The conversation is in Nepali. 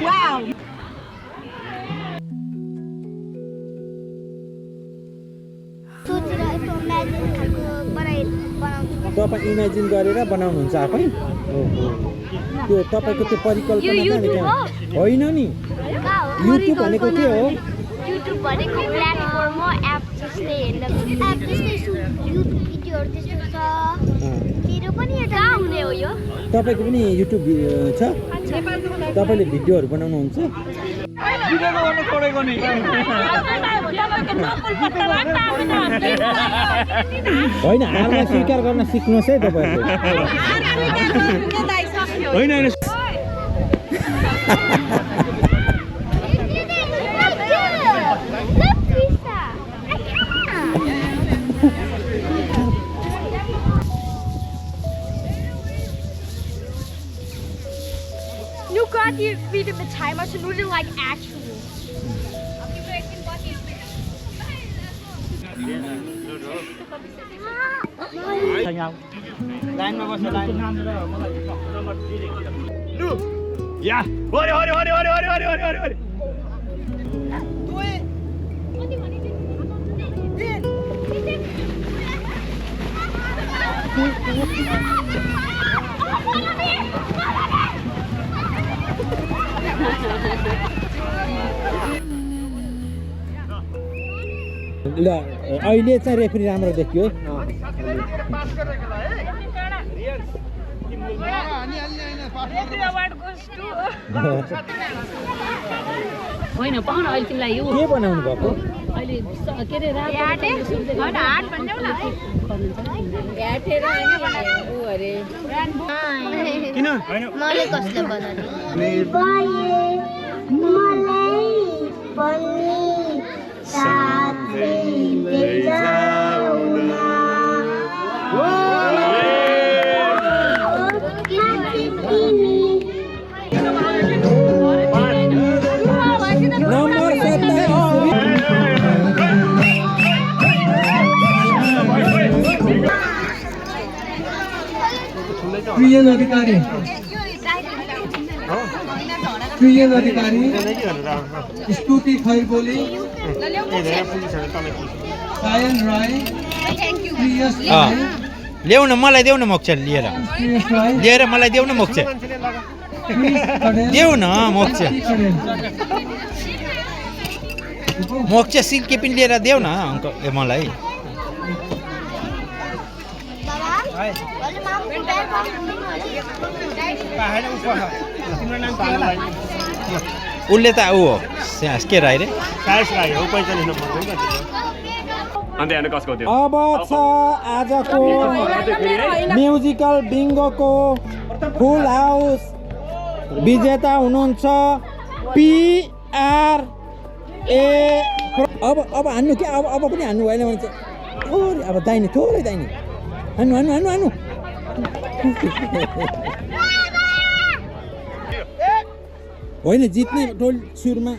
वाउ तपाईँ इमेजिन गरेर बनाउनुहुन्छ आफै त्यो तपाईँको त्यो परिकल्पना होइन नि युट्युब भनेको के हो युट्युब भनेको प्लेटफर्म हो एप जस्तै हेर्न एप जस्तै युट्युब भिडियोहरु त्यस्तो छ मेरो पनि एउटा हुने हो यो तपाईको पनि युट्युब छ तपाईले भिडियोहरु बनाउनुहुन्छ भिडियो बनाउन छोडेको नि होइन हारलाई स्वीकार गर्न सिक्नुहोस् है तपाईहरुले होइन होइन Nu gør de video med timer, så nu er det like actual. लाइनमा बस्नु लाइन लु या हरे हरे हरे हरे हरे हरे हरे हरे हरे ल अहिले चाहिँ रेफ्री राम्रो देखियो है होइन पाउन अहिले तिमीलाई यो के बनाउनु भएको अहिले के रे रात हैन हाट भन्देऊ न याटेर हैन उ अरे किन हैन मलाई कसले बनायो साथै बेजाउना प्रियन अधिकारी स्तुति खैरबोली सायन राई प्रियस राई ल्याउ न मलाई देऊ न मोक्ष लिएर प्रियस राई लिएर मलाई देऊ न मोक्ष देऊ न मोक्ष मोक्ष सिल्के पनि लिएर देऊ न अंकल मलाई उसले त ऊ हो के राई रे हो पैसा लिनु पर्दैन अन्त हेर्नु कसको त्यो अब छ आजको म्युजिकल बिङ्गोको फुल हाउस विजेता हुनुहुन्छ PRA अब हान्नु के अब पनि हान्नु भएन भने चाहिँ थोरै अब दाहिने थोरै दाहिने हान्नु हान्नु हान्नु हान्नु होइन जित्ने टोल सुरुमा